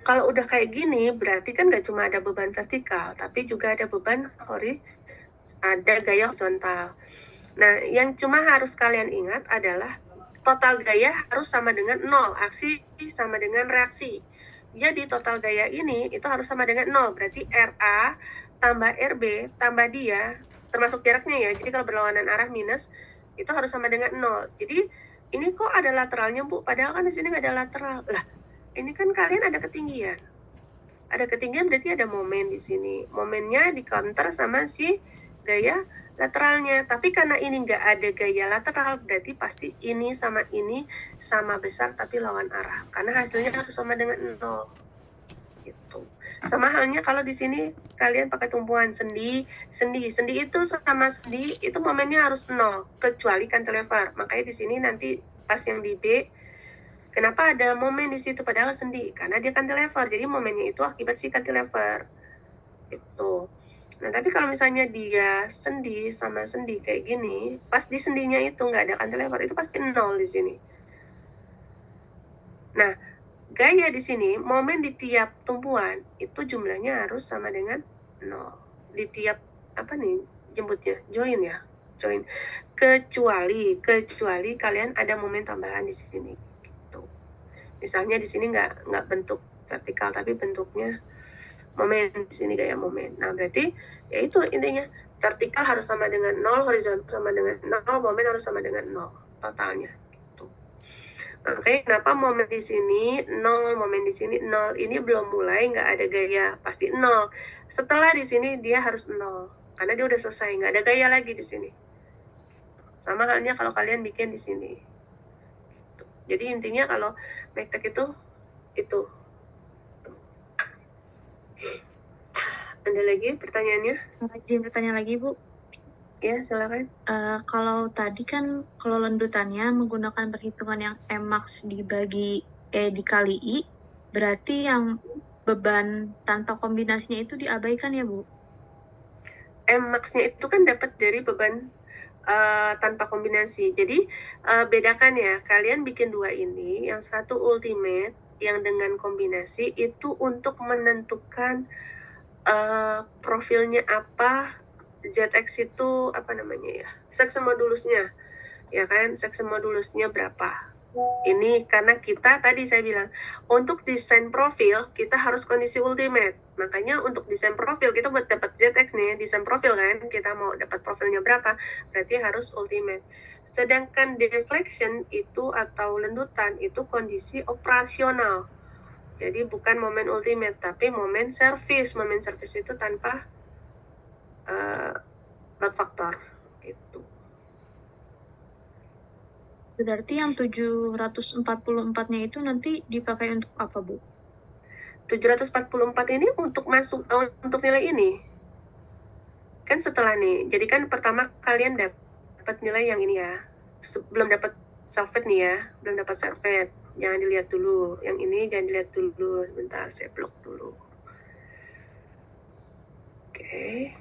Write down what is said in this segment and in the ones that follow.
Kalau udah kayak gini, berarti kan nggak cuma ada beban vertikal, tapi juga ada beban ada gaya horizontal. Nah, yang cuma harus kalian ingat adalah total gaya harus sama dengan 0, aksi sama dengan reaksi. Jadi total gaya ini itu harus sama dengan 0, berarti RA tambah RB tambah dia, termasuk jaraknya ya, jadi kalau berlawanan arah minus, itu harus sama dengan 0. Jadi, ini kok ada lateralnya Bu? Padahal kan di sini nggak ada lateral. Lah, ini kan kalian ada ketinggian. Ada ketinggian berarti ada momen di sini. Momennya di counter sama si gaya lateralnya. Tapi karena ini nggak ada gaya lateral, berarti pasti ini sama besar tapi lawan arah. Karena hasilnya harus sama dengan 0. Gitu. Sama halnya kalau di sini kalian pakai tumpuan sendi itu sama sendi itu momennya harus 0 kecuali cantilever. Makanya di sini nanti pas yang di B, kenapa ada momen di situ padahal sendi? Karena dia cantilever. Jadi momennya itu akibat si cantilever. Itu. Nah, tapi kalau misalnya dia sendi sama sendi kayak gini, pas di sendinya itu nggak ada cantilever, itu pasti 0 di sini. Nah, gaya di sini, momen di tiap tumpuan itu jumlahnya harus sama dengan 0. Di tiap apa nih jemputnya? Join ya. Join. Kecuali kalian ada momen tambahan di sini. Gitu. Misalnya di sini nggak bentuk vertikal tapi bentuknya momen, di sini gaya momen. Nah, berarti ya itu intinya, vertikal harus sama dengan 0, horizontal sama dengan 0, momen harus sama dengan 0 totalnya. Gitu. Makanya kenapa momen di sini 0, momen di sini 0. Ini belum mulai, nggak ada gaya, pasti 0. Setelah di sini dia harus 0 karena dia udah selesai, nggak ada gaya lagi di sini. Sama halnya kalau kalian bikin di sini. Jadi intinya kalau MACTEC itu. Ada lagi pertanyaannya? Izin bertanya lagi, Bu. Ya, silakan. Kalau tadi kan kalau lanjutannya menggunakan perhitungan yang Mmax dikali I, berarti yang beban tanpa kombinasinya itu diabaikan ya, Bu? Mmax-nya itu kan dapat dari beban tanpa kombinasi. Jadi bedakan ya, kalian bikin dua ini, yang satu ultimate, yang dengan kombinasi itu untuk menentukan profilnya apa, ZX itu apa namanya ya, section modulusnya, ya kan, section modulusnya berapa. Ini karena kita tadi saya bilang untuk desain profil kita harus kondisi ultimate. Makanya untuk desain profil kita buat dapat ZX nih, desain profil kan, kita mau dapat profilnya berapa, berarti harus ultimate. Sedangkan deflection itu atau lendutan itu kondisi operasional. Jadi bukan momen ultimate tapi momen service. Momen service itu tanpa load factor gitu. Berarti yang 744-nya itu nanti dipakai untuk apa, Bu? 744 ini untuk masuk untuk nilai ini. Kan setelah nih, jadi kan pertama kalian dapat nilai yang ini ya. Belum dapat salvet nih ya, belum dapat salvet. Jangan dilihat dulu. Yang ini jangan dilihat dulu. Sebentar, saya blok dulu. Oke.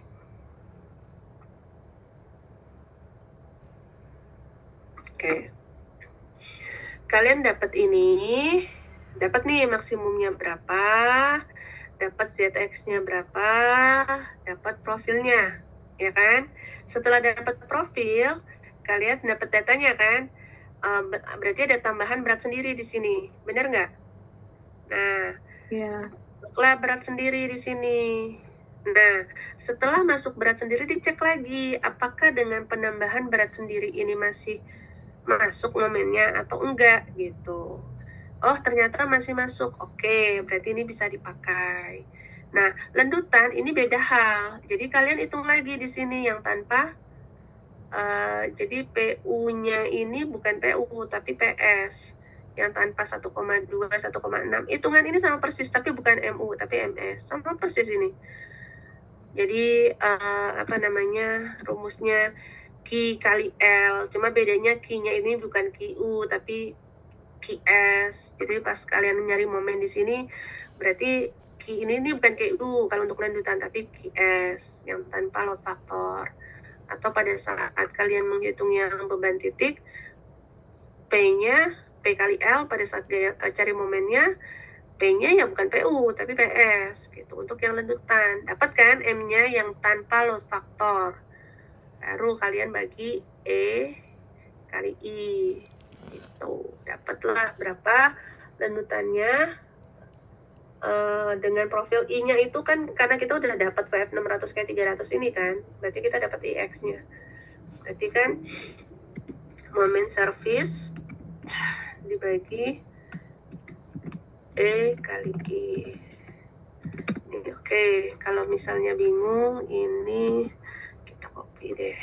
Oke. Kalian dapat ini, dapat nih maksimumnya berapa, dapat ZX-nya berapa, dapat profilnya, ya kan? Setelah dapat profil, kalian dapat datanya kan? Berarti ada tambahan berat sendiri di sini, bener nggak? Nah, Ya. masuklah berat sendiri di sini. Nah, setelah masuk berat sendiri dicek lagi, apakah dengan penambahan berat sendiri ini masih masuk momennya atau enggak gitu. Oh, ternyata masih masuk. Oke, berarti ini bisa dipakai. Nah, lendutan ini beda hal. Jadi kalian hitung lagi di sini yang tanpa jadi PU-nya ini bukan PU tapi PS. Yang tanpa 1,2, 1,6. Hitungan ini sama persis tapi bukan MU tapi MS. Sama persis ini. Jadi apa namanya? Rumusnya Q kali L. Cuma bedanya Q-nya ini bukan QU tapi QS. Jadi pas kalian nyari momen di sini berarti Q ini bukan QU kalau untuk lanjutan tapi QS yang tanpa load factor. Atau pada saat kalian menghitung yang beban titik, P-nya P kali L pada saat cari momennya, P-nya ya bukan PU tapi PS gitu. Untuk yang lendutan dapat kan M-nya yang tanpa load faktor, baru kalian bagi E kali I gitu, dapatlah berapa lendutannya. Dengan profil I-nya itu kan karena kita udah dapat VF 600 kayak 300 ini kan, berarti kita dapat IX-nya. Berarti kan momen service dibagi E kali I. Oke, kalau misalnya bingung ini kita copy deh.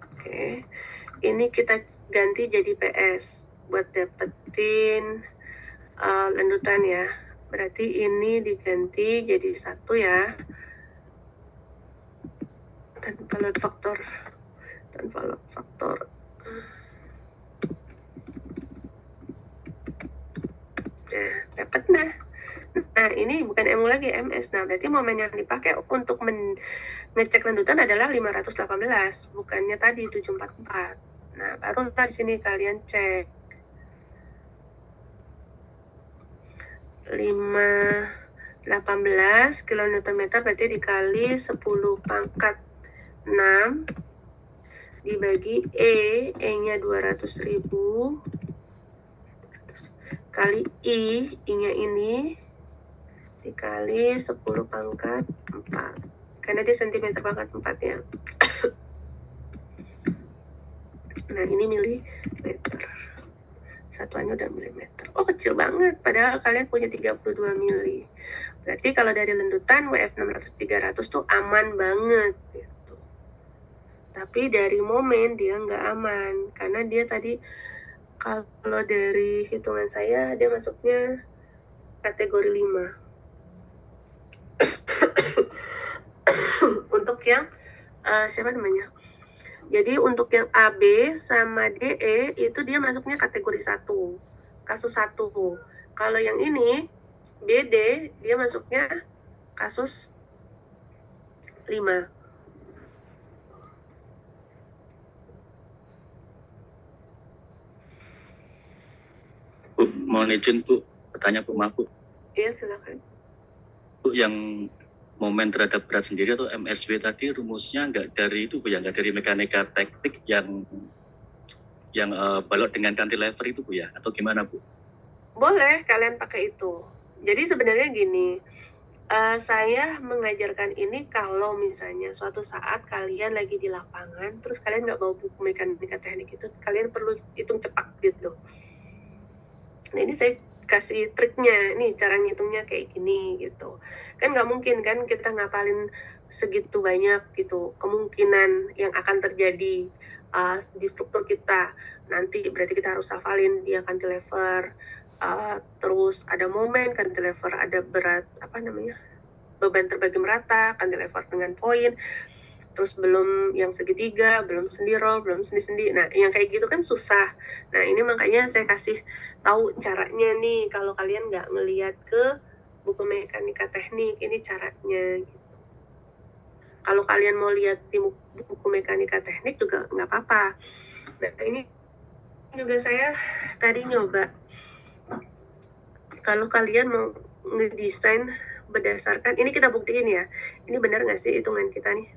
Oke, ini kita ganti jadi PS buat dapetin lendutan ya. Berarti ini diganti jadi 1 ya, tanpa load faktor. Nah, dapat nah. Nah, ini bukan MU lagi, MS. Nah, berarti momen yang dipakai untuk ngecek lendutan adalah 518, bukannya tadi 744. Nah, baru di sini kalian cek 518 kN berarti dikali 10 pangkat 6 dibagi E-nya 200.000 kali I-nya ini dikali 10 pangkat 4 karena dia cm pangkat 4 ya. Nah, ini milimeter, satuannya udah milimeter. Oh, kecil banget, padahal kalian punya 32 mili. Berarti kalau dari lendutan WF 600-300 tuh aman banget gitu. Tapi dari momen dia nggak aman, karena dia tadi kalau dari hitungan saya dia masuknya kategori 5. Untuk yang siapa namanya? Jadi untuk yang AB sama DE itu dia masuknya kategori 1, kasus 1. Kalau yang ini BD dia masuknya kasus 5. Bu, mohon izin Bu, bertanya Bu, maaf Bu. Iya, silakan. Bu, yang momen terhadap berat sendiri atau MSW tadi rumusnya nggak dari itu Bu ya, nggak dari mekanika teknik yang balok dengan cantilever itu Bu ya, atau gimana Bu? Boleh kalian pakai itu. Jadi sebenarnya gini, saya mengajarkan ini kalau misalnya suatu saat kalian lagi di lapangan, terus kalian nggak bawa buku mekanika teknik itu, kalian perlu hitung cepat gitu. Nah, ini saya kasih triknya, nih cara ngitungnya kayak gini gitu. Kan nggak mungkin kan kita ngapalin segitu banyak gitu kemungkinan yang akan terjadi di struktur kita. Nanti berarti kita harus hafalin dia cantilever, terus ada momen cantilever, ada berat beban terbagi merata, cantilever dengan poin, terus belum yang segitiga, belum sendi roll, belum sendi-sendi. Nah, yang kayak gitu kan susah. Nah, ini makanya saya kasih tahu caranya nih, kalau kalian nggak ngelihat ke buku mekanika teknik, ini caranya gitu. Kalau kalian mau lihat di buku mekanika teknik juga nggak apa-apa. Nah, ini juga saya tadi nyoba. Kalau kalian mau ngedesain berdasarkan, ini kita buktiin ya, ini benar nggak sih hitungan kita nih.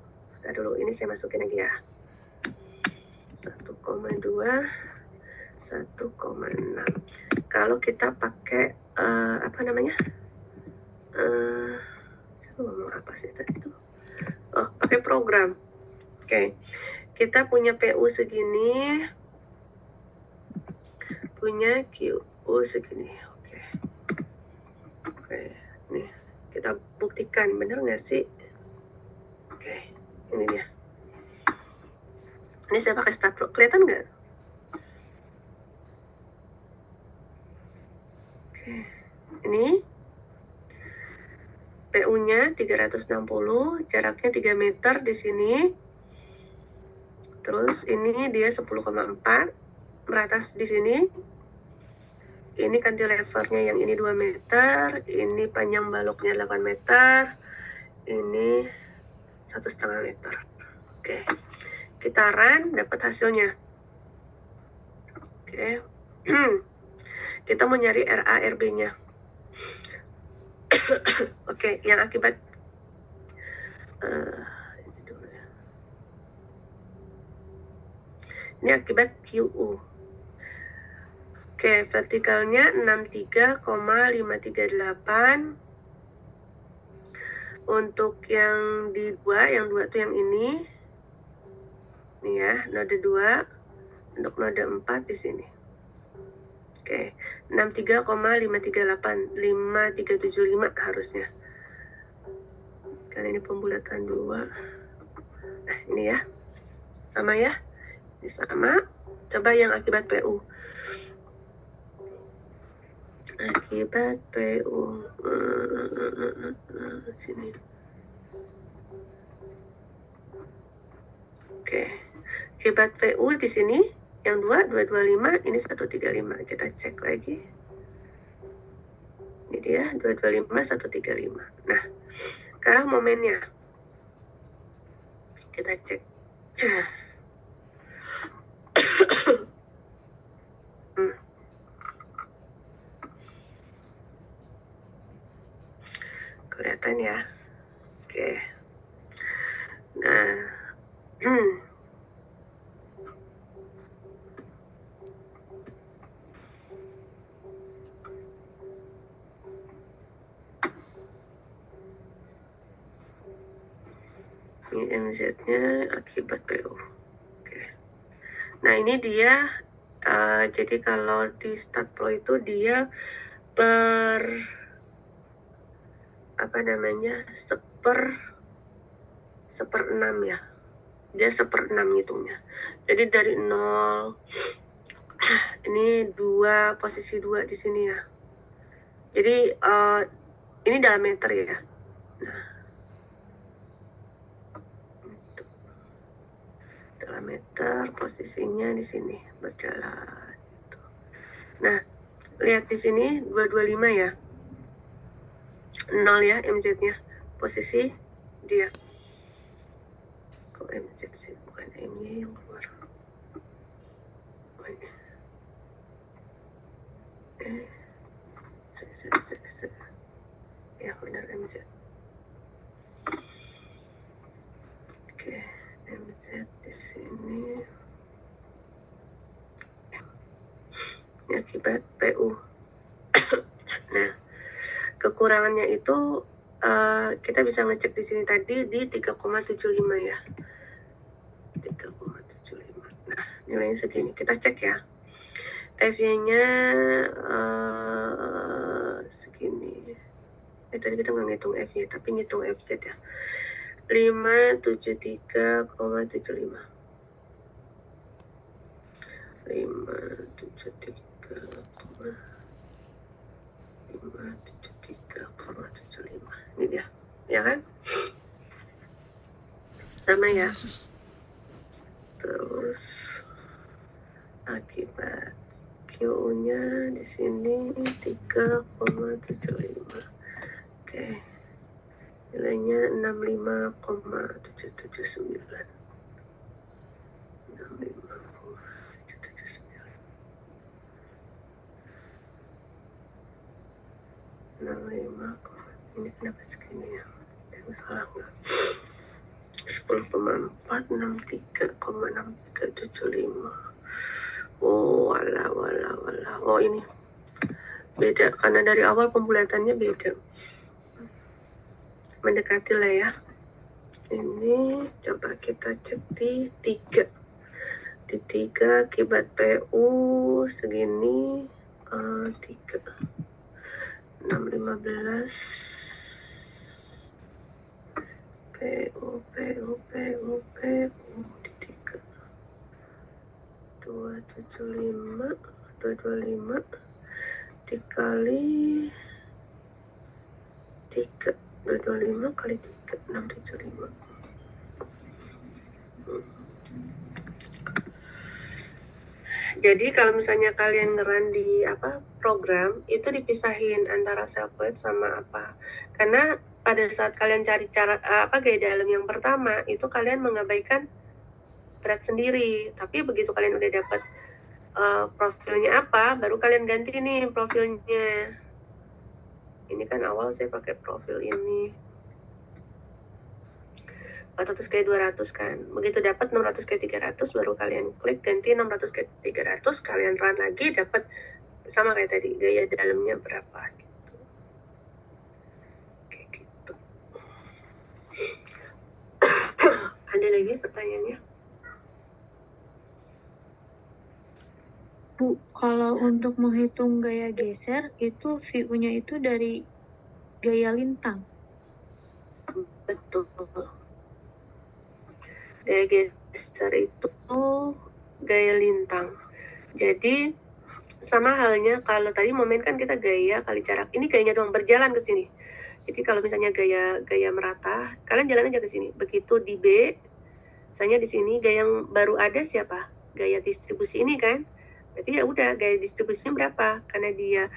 Nah, dulu ini saya masukin lagi ya, 1,2 1,6. Kalau kita pakai saya ngomong apa sih tadi itu, pakai program. Oke, kita punya PU segini, punya QU segini. Oke, nih kita buktikan bener nggak sih. Oke, ini dia. Ini saya pakai Statpro, kelihatan nggak? Oke, ini PU-nya 360, jaraknya 3 meter di sini. Terus ini dia 10,4 meratas di sini. Ini cantilevernya yang ini 2 meter, ini panjang baloknya 8 meter, ini 1,5 meter. Oke, kita run, dapat hasilnya. Oke. Kita mau nyari RA RB-nya. Oke, yang akibat ini dulu ya. Ini akibat QU. Oke, vertikalnya 63,538. Untuk yang di 2, yang 2 tuh yang ini. Nih ya, node 2. Untuk node 4 di sini. Oke, 63,538, 5375 harusnya. Karena ini pembulatan 2. Nah, ini ya. Sama ya. Ini sama. Coba yang akibat PU. Akibat PU. Sini. Oke. Akibat PU di sini. Yang 2, 225, ini 135. Kita cek lagi. Ini dia, 225, 135. Nah, sekarang momennya. Kita cek. Kelihatan ya. Oke. Nah. Ini MZ-nya akibat PU. Oke. Nah, ini dia. Jadi kalau di start flow itu dia seper 6 ya. Dia seper 6 ngitungnya. Jadi dari 0, ini 2, posisi 2 di sini ya. Jadi ini dalam meter ya. Nah, dalam meter posisinya di sini berjalan gitu. Nah, lihat di sini 225 ya. 0 ya MZ-nya. Posisi dia. Kok MZ sih? Bukan M-nya yang keluar. Oh, ini. Ya, benar MZ. Oke, MZ di sini. Ini akibat PU. Nah, kekurangannya itu kita bisa ngecek di sini tadi di 3,75 ya. 3,75. Nah, nilainya segini. Kita cek ya. FY-nya segini. Tadi kita nggak ngitung FY, tapi ngitung FZ ya. 573,75. 573,75. Ini dia, ya kan? Sama ya. Terus akibat QU-nya di sini 3,75. Oke. Nilainya 65,779. 65,779. 65. Ini kenapa segini ya? Yang salah nggak? 10,4, 63,6375. Oh, wala. Oh, ini beda karena dari awal pembulatannya beda. Mendekati lah ya. Ini coba kita cek di 3. Di 3 akibat PU segini 3. 615. PU di 3. 275, 225 dikali 3. 225 kali 3, 675. Jadi kalau misalnya kalian ngeran di program itu dipisahin antara self weight sama apa. Karena pada saat kalian cari cara gaya dalam yang pertama itu kalian mengabaikan berat sendiri. Tapi begitu kalian udah dapat profilnya apa, baru kalian ganti nih profilnya. Ini kan awal saya pakai profil ini 400 kali 200 kan. Begitu dapat 600 kali 300 baru kalian klik ganti 600 kali 300, kalian run lagi dapat sama kayak tadi, gaya dalamnya berapa gitu. Kayak gitu. Ada lagi pertanyaannya? Bu, kalau untuk menghitung gaya geser itu view-nya itu dari gaya lintang. Betul. Gaya geser itu gaya lintang. Jadi sama halnya kalau tadi momen kan kita gaya kali jarak. Ini gayanya doang berjalan ke sini. Jadi kalau misalnya gaya merata, kalian jalan aja ke sini. Begitu di B, misalnya di sini gaya yang baru ada siapa? Gaya distribusi ini kan? Berarti ya udah gaya distribusinya berapa? Karena dia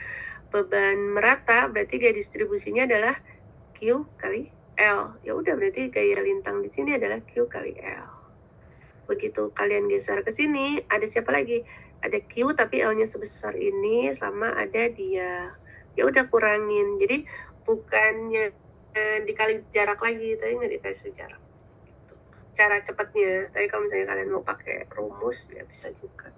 beban merata, berarti gaya distribusinya adalah Q kali L. Ya udah berarti gaya lintang di sini adalah Q kali L. Begitu kalian geser ke sini, ada siapa lagi? Ada Q tapi L-nya sebesar ini, sama ada dia. Ya udah kurangin. Jadi bukannya dikali jarak lagi, tapi nggak dikasih jarak. Gitu. Cara cepatnya. Tapi kalau misalnya kalian mau pakai rumus, ya bisa juga.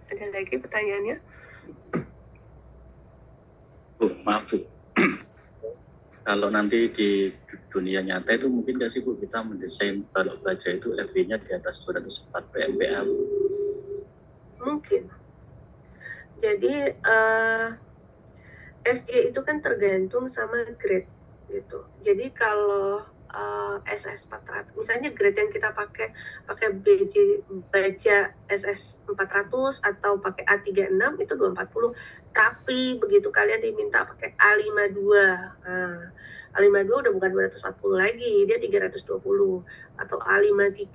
Ada lagi pertanyaannya? Bu, maaf Bu. Kalau nanti di dunia nyata itu mungkin nggak sih Bu kita mendesain balok baja itu FV-nya di atas 204 PMPA? Mungkin. Jadi FG itu kan tergantung sama grade gitu. Jadi kalau SS 400, misalnya grade yang kita pakai baja SS 400 atau pakai A36 itu 240. Tapi begitu kalian diminta pakai A52, A52 udah bukan 240 lagi, dia 320, atau A53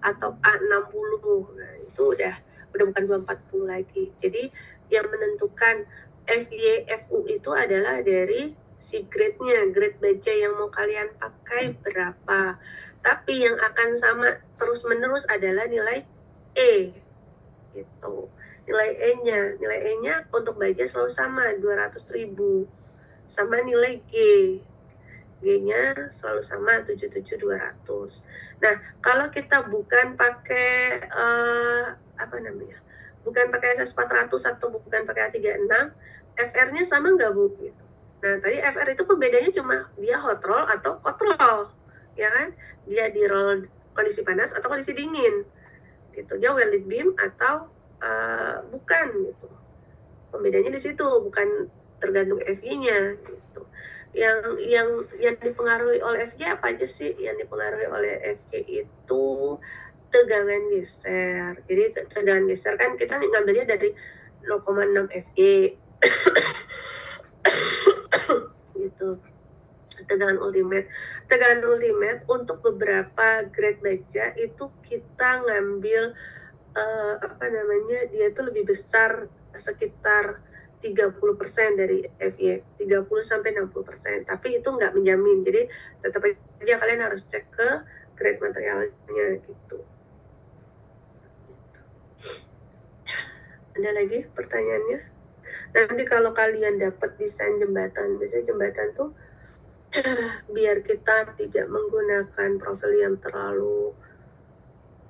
atau A60. Nah, itu udah bukan 240 lagi. Jadi yang menentukan FY, FU itu adalah dari si grade-nya, grade baja yang mau kalian pakai berapa. Tapi yang akan sama terus-menerus adalah nilai E. Gitu. Nilai E-nya untuk baja selalu sama, 200.000. Sama nilai G. G-nya selalu sama 77.200. Nah, kalau kita bukan pakai bukan pakai SS 400 atau bukan pakai A36, FR-nya sama nggak Bu? Gitu. Nah, tadi FR itu pembedanya cuma dia hot roll atau cold roll, ya kan? Dia di roll kondisi panas atau kondisi dingin, gitu. Dia welded beam atau bukan, gitu. Pembedanya di situ, bukan tergantung FY-nya, gitu. Yang dipengaruhi oleh FJ apa aja sih? Yang dipengaruhi oleh FJ itu tegangan geser. Jadi tegangan geser kan kita ngambilnya dari 0,6 FJ gitu. Tegangan ultimate untuk beberapa grade baja itu kita ngambil dia itu lebih besar, sekitar 30% dari FY, 30-60%, tapi itu nggak menjamin. Jadi tetap aja kalian harus cek ke grade materialnya gitu. Ada lagi pertanyaannya? Nanti kalau kalian dapat desain jembatan, biasanya jembatan tuh biar kita tidak menggunakan profil yang terlalu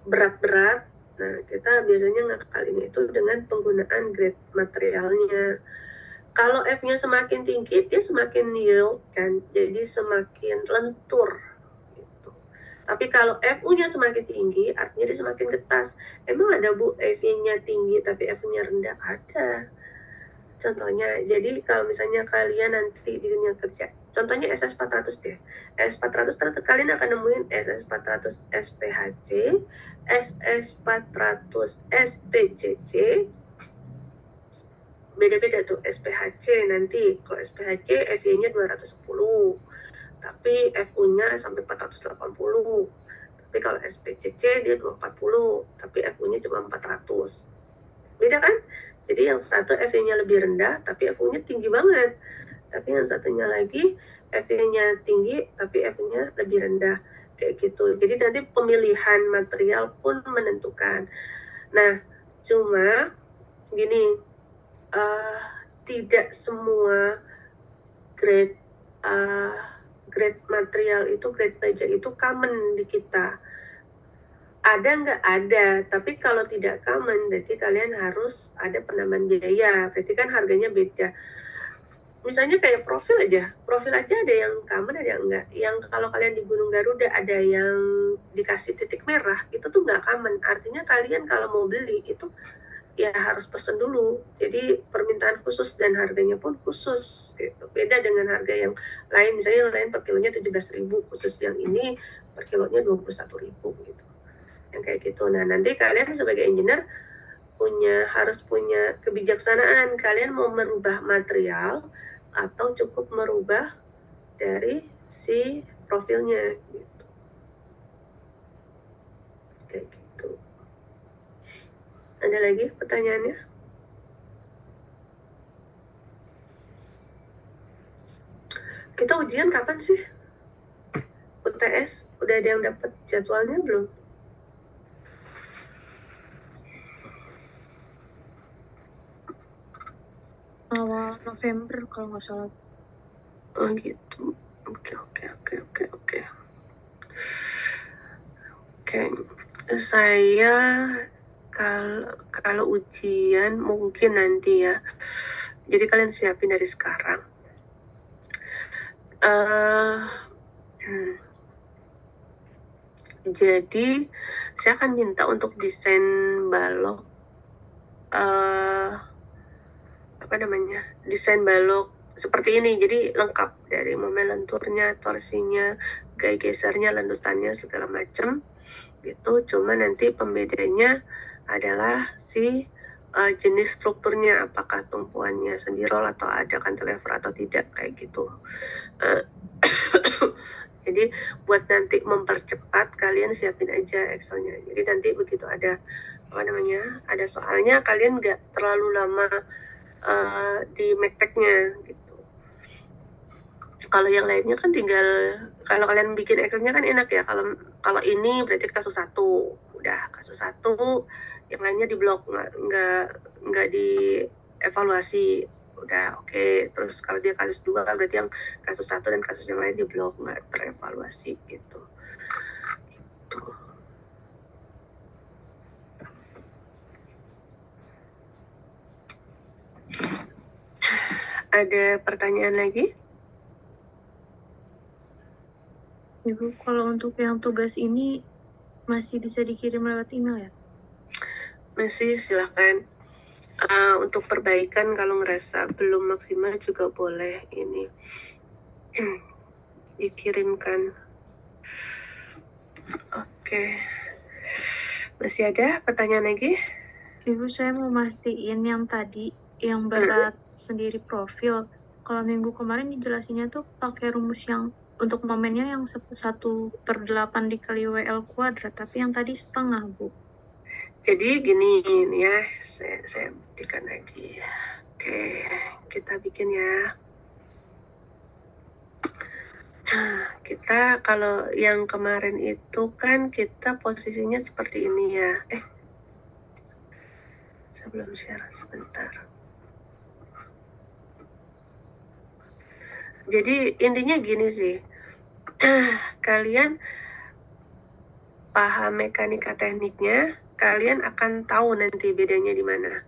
berat-berat, nah kita biasanya ngakalinnya itu dengan penggunaan grade materialnya. Kalau F-nya semakin tinggi, dia semakin yield kan, jadi semakin lentur gitu. Tapi kalau FU-nya semakin tinggi, artinya dia semakin getas. Emang ada Bu F-nya tinggi tapi F-nya rendah? Ada. Contohnya, jadi kalau misalnya kalian nanti di dunia kerja, contohnya SS 400 deh. SS 400 kalian akan nemuin SS 400 SPHC, SS 400 SPCC. Beda-beda tuh SPHC nanti. Kalau SPHC FY-nya 210, tapi FU-nya sampai 480. Tapi kalau SPCC dia 240, tapi FU-nya cuma 400. Beda kan? Jadi yang satu FY-nya lebih rendah, tapi FU-nya tinggi banget. tapi yang satunya lagi Fe-nya tinggi tapi F-nya lebih rendah, kayak gitu. Jadi nanti pemilihan material pun menentukan. Nah, cuma gini, tidak semua grade material itu, grade baja itu common di kita. Ada nggak? Ada, tapi kalau tidak common berarti kalian harus ada penambahan biaya, berarti kan harganya beda. Misalnya kayak profil aja ada yang common, ada yang enggak. Yang kalau kalian di Gunung Garuda ada yang dikasih titik merah, itu tuh nggak common. Artinya kalian kalau mau beli itu ya harus pesen dulu. Jadi permintaan khusus dan harganya pun khusus gitu. Beda dengan harga yang lain, misalnya yang lain per kilonya 17.000, khusus yang ini per kilonya 21.000 gitu. Yang kayak gitu. Nah, nanti kalian sebagai engineer harus punya kebijaksanaan, kalian mau merubah material atau cukup merubah dari si profilnya gitu. Kayak gitu. Ada lagi pertanyaannya? Kita ujian kapan sih? UTS udah ada yang dapat jadwalnya belum? Awal November kalau nggak salah. Oh gitu. Oke. Saya kalau ujian mungkin nanti ya. Jadi kalian siapin dari sekarang. Jadi saya akan minta untuk desain balok, desain balok seperti ini. Jadi lengkap dari momen lenturnya, torsinya, gaya gesernya, landutannya, segala macam gitu. Cuma nanti pembedanya adalah si jenis strukturnya, apakah tumpuannya sendirol atau ada cantilever atau tidak, kayak gitu. Jadi buat nanti mempercepat, kalian siapin aja Excelnya. Jadi nanti begitu ada ada soalnya, kalian nggak terlalu lama di Macpac-nya gitu. Kalau yang lainnya kan tinggal, kalau kalian bikin Excelnya kan enak ya. Kalau ini berarti kasus 1, udah kasus 1, yang lainnya di blok, nggak dievaluasi, udah oke. Terus kalau dia kasus 2 berarti yang kasus 1 dan kasus yang lain di blok, nggak terevaluasi gitu. Ada pertanyaan lagi? Ibu, kalau untuk yang tugas ini masih bisa dikirim lewat email ya? Masih, silakan. Untuk perbaikan kalau ngerasa belum maksimal juga boleh ini dikirimkan. Oke. Masih ada pertanyaan lagi? Ibu, saya mau mastiin yang tadi, yang berat sendiri profil. Kalau minggu kemarin dijelasinnya tuh pakai rumus yang untuk momennya yang 1/8 dikali WL kuadrat, tapi yang tadi setengah, Bu. Jadi gini ya, saya buktikan lagi. Oke, kita bikin ya. Kita kalau yang kemarin itu kan kita posisinya seperti ini ya. Sebelum share sebentar. Jadi intinya gini sih. Kalian paham mekanika tekniknya, kalian akan tahu nanti bedanya di mana.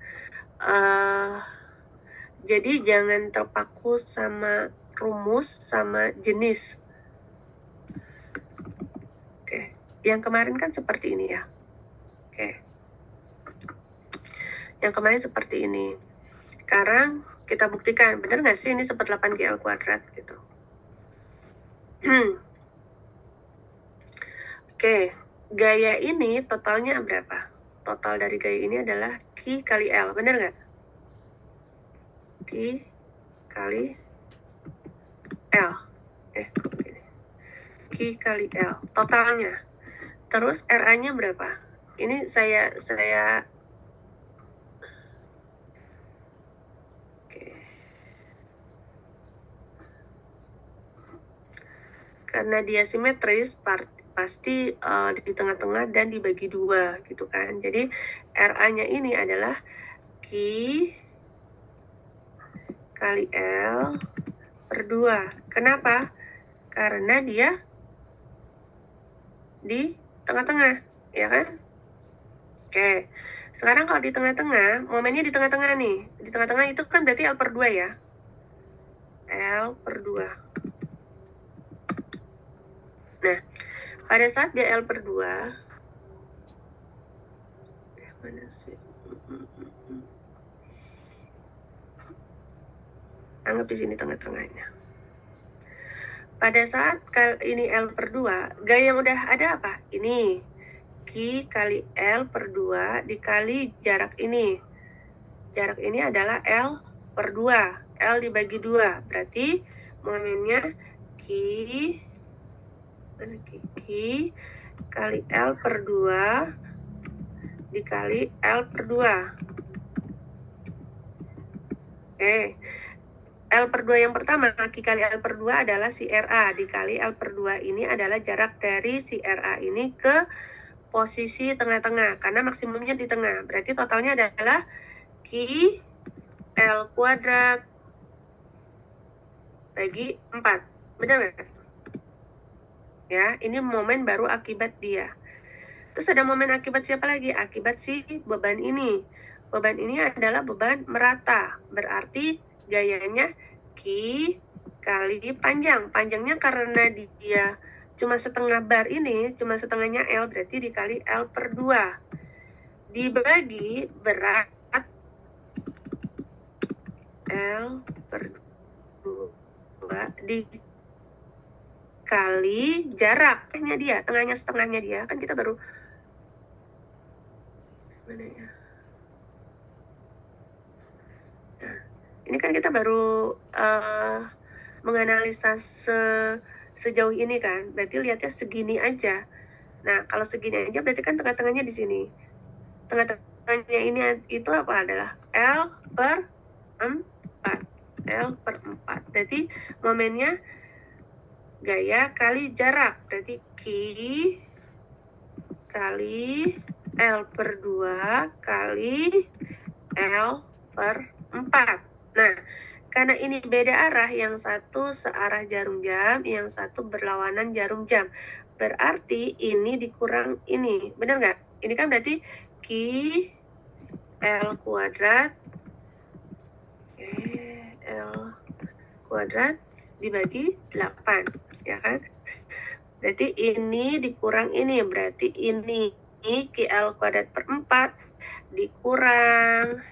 Jadi jangan terpaku sama rumus sama jenis. Oke, yang kemarin kan seperti ini ya. Oke, yang kemarin seperti ini. Sekarang kita buktikan, benar nggak sih ini 1/8 GL kuadrat gitu. Oke, gaya ini totalnya berapa? Total dari gaya ini adalah Q kali L, benar nggak? Q kali L. Q kali L, totalnya. Terus RA-nya berapa? Ini saya karena dia simetris pasti di tengah-tengah dan dibagi 2 gitu kan. Jadi RA-nya ini adalah Q kali L per 2. Kenapa? Karena dia di tengah-tengah, ya kan? Oke, sekarang kalau di tengah-tengah, momennya di tengah-tengah nih. Di tengah-tengah itu kan berarti L per 2 ya. L per 2. Nah, pada saat dia L per 2, mana sih? Anggap di sini tengah-tengahnya. Pada saat ini L per 2, gaya yang udah ada apa? Ini, Q kali L per 2 dikali jarak ini. Jarak ini adalah L per 2. L dibagi 2. Berarti momennya Q kali L per 2 dikali L per 2. Oke. L per 2 yang pertama, Q kali L per 2 adalah si RA, dikali L per 2 ini adalah jarak dari si RA ini ke posisi tengah-tengah, karena maksimumnya di tengah. Berarti totalnya adalah Q L kuadrat bagi 4. Benar nggak? Ya, ini momen baru akibat dia. Terus ada momen akibat siapa lagi? Akibat si beban ini. Beban ini adalah beban merata. Berarti gayanya Q kali panjang. Panjangnya karena dia cuma setengah bar ini, cuma setengahnya L, berarti dikali L per 2. Dibagi berat L per 2 dikali jaraknya dia, tengahnya setengahnya dia. Kan kita baru mana ya? Nah, ini kan kita baru menganalisa sejauh ini kan, berarti lihatnya segini aja. Nah, kalau segini aja berarti kan tengah-tengahnya di sini. Tengah-tengahnya ini itu apa adalah L per 4. L per 4. Berarti momennya gaya kali jarak. Berarti Q kali L per 2 kali L per 4. Nah, karena ini beda arah, yang satu searah jarum jam, yang satu berlawanan jarum jam. Berarti ini dikurang ini. Benar nggak? Ini kan berarti Q L kuadrat L kuadrat dibagi 8, ya kan? Berarti ini dikurang ini, berarti ini QL kuadrat per 4 dikurang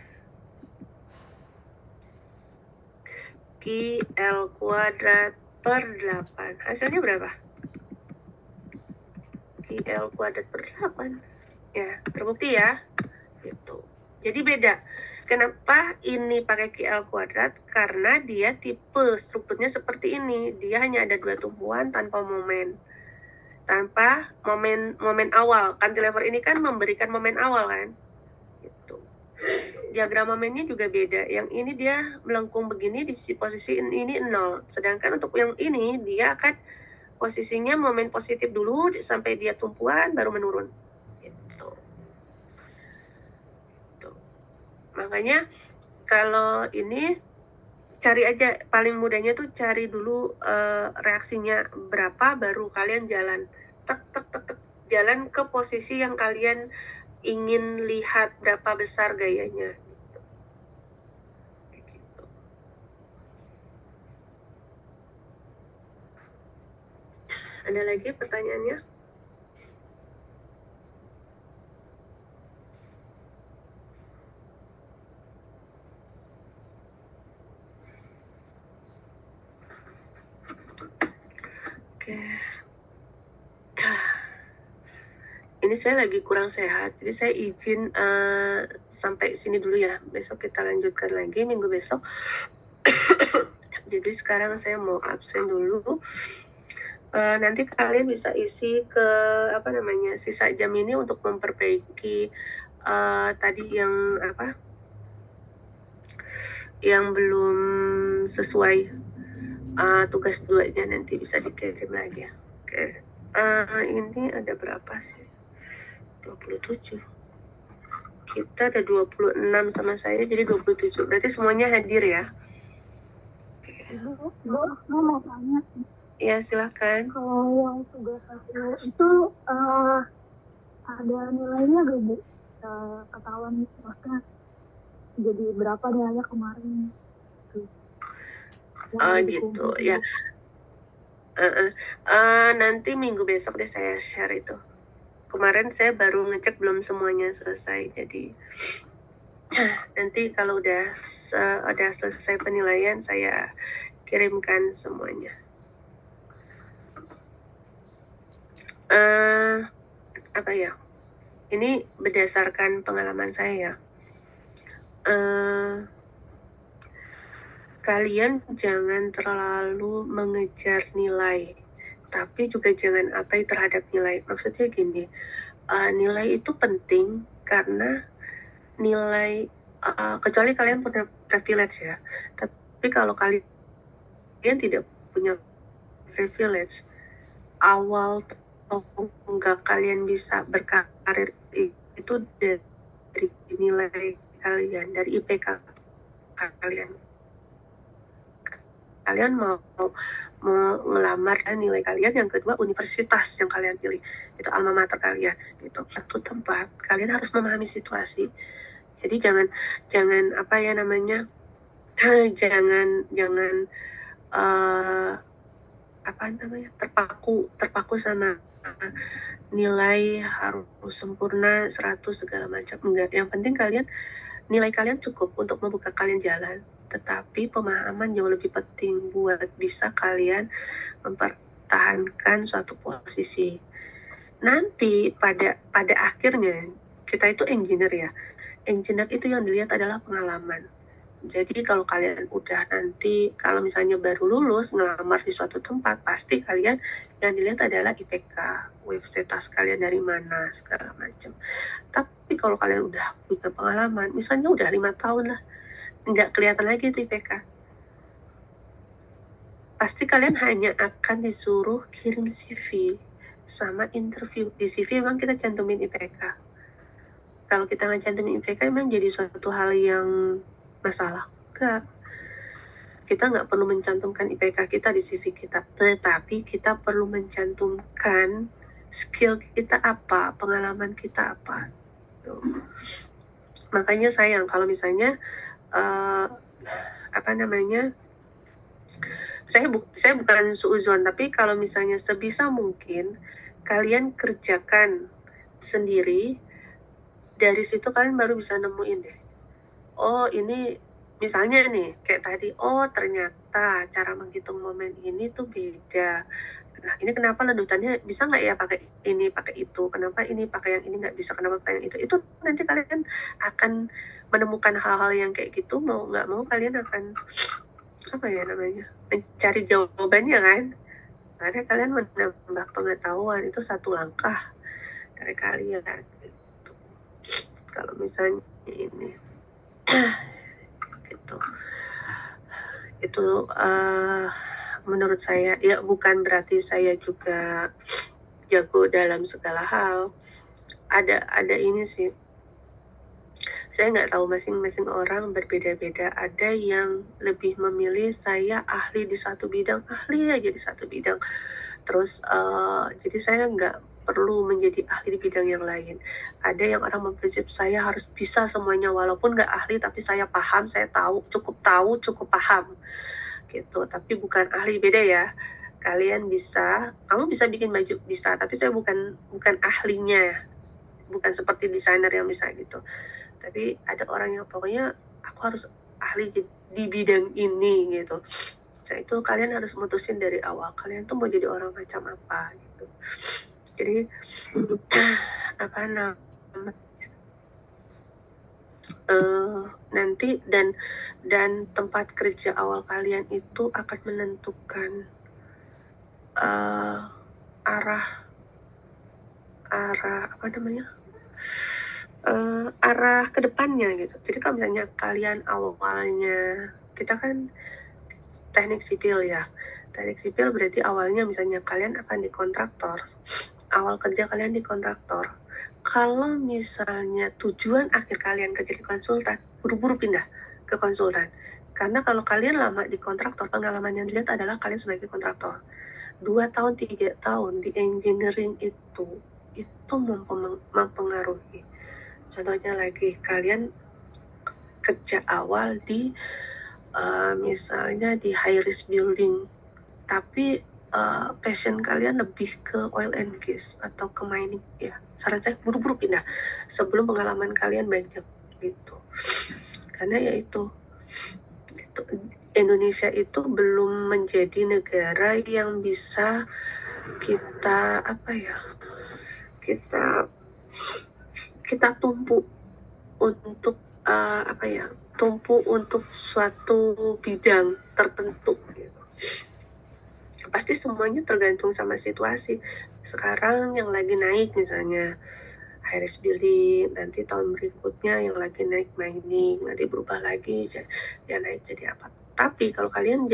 QL kuadrat per 8. Hasilnya berapa? QL kuadrat per 8. Ya, terbukti ya. Gitu. Jadi beda. Kenapa ini pakai QL kuadrat? Karena dia tipe strukturnya seperti ini. Dia hanya ada 2 tumpuan tanpa momen. Tanpa momen awal. Cantilever ini kan memberikan momen awal kan. Gitu. Diagram momennya juga beda. Yang ini dia melengkung begini, di posisi ini 0. Sedangkan untuk yang ini dia akan posisinya momen positif dulu sampai dia tumpuan baru menurun. Gitu. Makanya kalau ini cari aja, paling mudahnya tuh cari dulu reaksinya berapa, baru kalian jalan tek jalan ke posisi yang kalian ingin lihat berapa besar gayanya. Gitu. Ada lagi pertanyaannya? Oke. Ini saya lagi kurang sehat, jadi saya izin sampai sini dulu ya. Besok kita lanjutkan lagi minggu besok. Jadi sekarang saya mau absen dulu. Nanti kalian bisa isi ke sisa jam ini untuk memperbaiki tadi yang belum sesuai tugas 2-nya nanti bisa dikirim lagi ya. Oke. Ini ada berapa sih? 27. Kita ada 26 sama saya, jadi 27. Berarti semuanya hadir ya? Oke. Bu, aku mau tanya. Ya, silakan. Kalau yang tugas hasil itu ada nilainya gak, Bu? Ketahuan maksudnya jadi berapa nilainya kemarin? Gitu ya. Nanti minggu besok deh saya share itu. Kemarin saya baru ngecek belum semuanya selesai, jadi nanti kalau udah selesai penilaian saya kirimkan semuanya. Apa ya? Ini berdasarkan pengalaman saya. Kalian jangan terlalu mengejar nilai, tapi juga jangan abai terhadap nilai. Maksudnya gini, nilai itu penting karena nilai, kecuali kalian punya privilege ya. Tapi kalau kalian tidak punya privilege, awal enggak kalian bisa berkarir itu dari nilai kalian, dari IPK kalian. Kalian mau ngelamar nilai kalian, yang kedua universitas yang kalian pilih itu alma mater kalian, gitu. Satu tempat kalian harus memahami situasi. Jadi jangan apa ya namanya, jangan apa namanya, terpaku sama nilai harus sempurna 100 segala macam. Enggak, yang penting nilai kalian cukup untuk membuka kalian jalan, tetapi pemahaman jauh lebih penting buat bisa kalian mempertahankan suatu posisi. Nanti pada akhirnya kita itu engineer ya. Engineer itu yang dilihat adalah pengalaman. Jadi kalau kalian udah nanti, kalau misalnya baru lulus ngelamar di suatu tempat, pasti kalian yang dilihat adalah IPK, universitas kalian dari mana, segala macam. Tapi kalau kalian udah punya pengalaman, misalnya udah 5 tahun lah, nggak kelihatan lagi itu IPK. Pasti kalian hanya akan disuruh kirim CV sama interview. Di CV emang kita cantumin IPK. Kalau kita nggak cantumin IPK emang jadi suatu hal yang masalah? Enggak. Kita nggak perlu mencantumkan IPK kita di CV kita, tetapi kita perlu mencantumkan skill kita apa, pengalaman kita apa. Tuh. Makanya sayang kalau misalnya apa namanya, saya bukan suuzon, tapi kalau misalnya sebisa mungkin kalian kerjakan sendiri, dari situ kalian baru bisa nemuin deh, oh ini misalnya nih kayak tadi, oh ternyata cara menghitung momen ini tuh beda. Nah ini kenapa ledutannya bisa nggak ya pakai ini, pakai itu, kenapa ini pakai yang ini nggak bisa, kenapa pakai yang itu nanti kalian akan menemukan hal-hal yang kayak gitu, mau nggak mau kalian akan apa ya namanya, mencari jawabannya kan, karena kalian menambah pengetahuan, itu satu langkah dari kalian gitu. Kalau misalnya ini gitu, itu menurut saya ya, bukan berarti saya juga jago dalam segala hal. Ada ini sih, saya nggak tahu, masing-masing orang berbeda-beda. Ada yang lebih memilih saya ahli di satu bidang, ahli aja di satu bidang, terus jadi saya nggak perlu menjadi ahli di bidang yang lain. Ada yang orang berprinsip saya harus bisa semuanya, walaupun nggak ahli tapi saya paham, saya tahu, cukup paham gitu, tapi bukan ahli, beda ya. Kalian bisa, kamu bisa bikin baju, bisa, tapi saya bukan ahlinya, bukan seperti desainer yang bisa gitu. Tapi ada orang yang pokoknya aku harus ahli di bidang ini gitu. Nah itu kalian harus mutusin dari awal, kalian tuh mau jadi orang macam apa gitu. Jadi apa namanya, nanti dan tempat kerja awal kalian itu akan menentukan arah apa namanya, arah kedepannya gitu. Jadi kalau misalnya kalian awalnya, kita kan teknik sipil ya, teknik sipil berarti awalnya misalnya kalian akan di kontraktor, awal kerja kalian di kontraktor. Kalau misalnya tujuan akhir kalian kerja di konsultan, buru-buru pindah ke konsultan. Karena kalau kalian lama di kontraktor, pengalaman yang dilihat adalah kalian sebagai kontraktor. 2 tahun, 3 tahun di engineering itu mempengaruhi. Contohnya lagi, kalian kerja awal di misalnya di high risk building, tapi passion kalian lebih ke oil and gas atau ke mining, ya saran saya buru-buru pindah sebelum pengalaman kalian banyak gitu. Karena ya itu Indonesia itu belum menjadi negara yang bisa kita kita tumpu untuk tumpu untuk suatu bidang tertentu gitu. Pasti semuanya tergantung sama situasi. Sekarang yang lagi naik misalnya high risk building, nanti tahun berikutnya yang lagi naik mining, nanti berubah lagi ya naik jadi apa. Tapi kalau kalian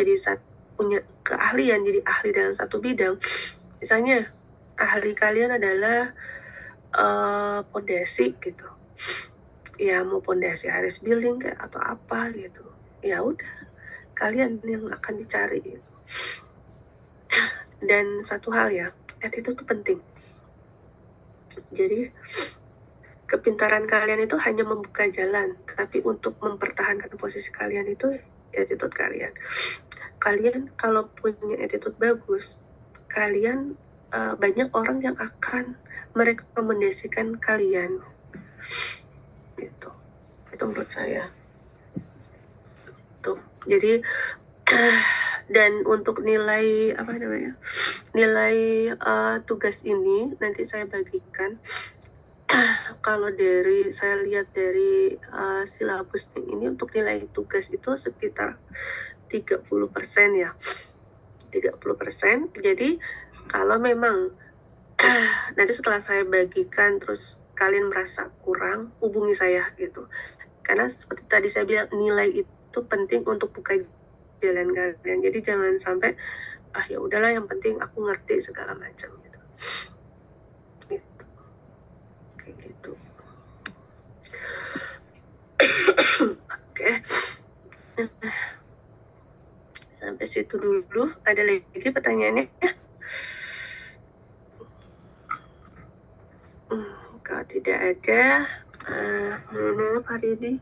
punya keahlian jadi ahli dalam satu bidang, misalnya ahli kalian adalah pondasi gitu, ya mau pondasi high risk building kayak atau apa gitu, ya udah kalian yang akan dicari gitu. Dan satu hal ya, attitude itu penting. Jadi kepintaran kalian itu hanya membuka jalan, tapi untuk mempertahankan posisi kalian itu attitude kalian. Kalian kalau punya attitude bagus, kalian banyak orang yang akan merekomendasikan kalian. Itu menurut saya. Tuh. Jadi dan untuk nilai tugas ini nanti saya bagikan. Kalau saya lihat dari silabusnya ini, untuk nilai tugas itu sekitar 30% ya, 30%. Jadi kalau memang nanti setelah saya bagikan terus kalian merasa kurang, hubungi saya gitu. Karena seperti tadi saya bilang, nilai itu penting untuk buka jalan kalian. Jadi jangan sampai ya udahlah yang penting aku ngerti segala macam gitu. Kayak gitu. Oke. Sampai situ dulu. Ada lagi pertanyaannya? Kalau tidak ada, hari ini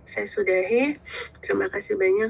saya sudahi. Terima kasih banyak.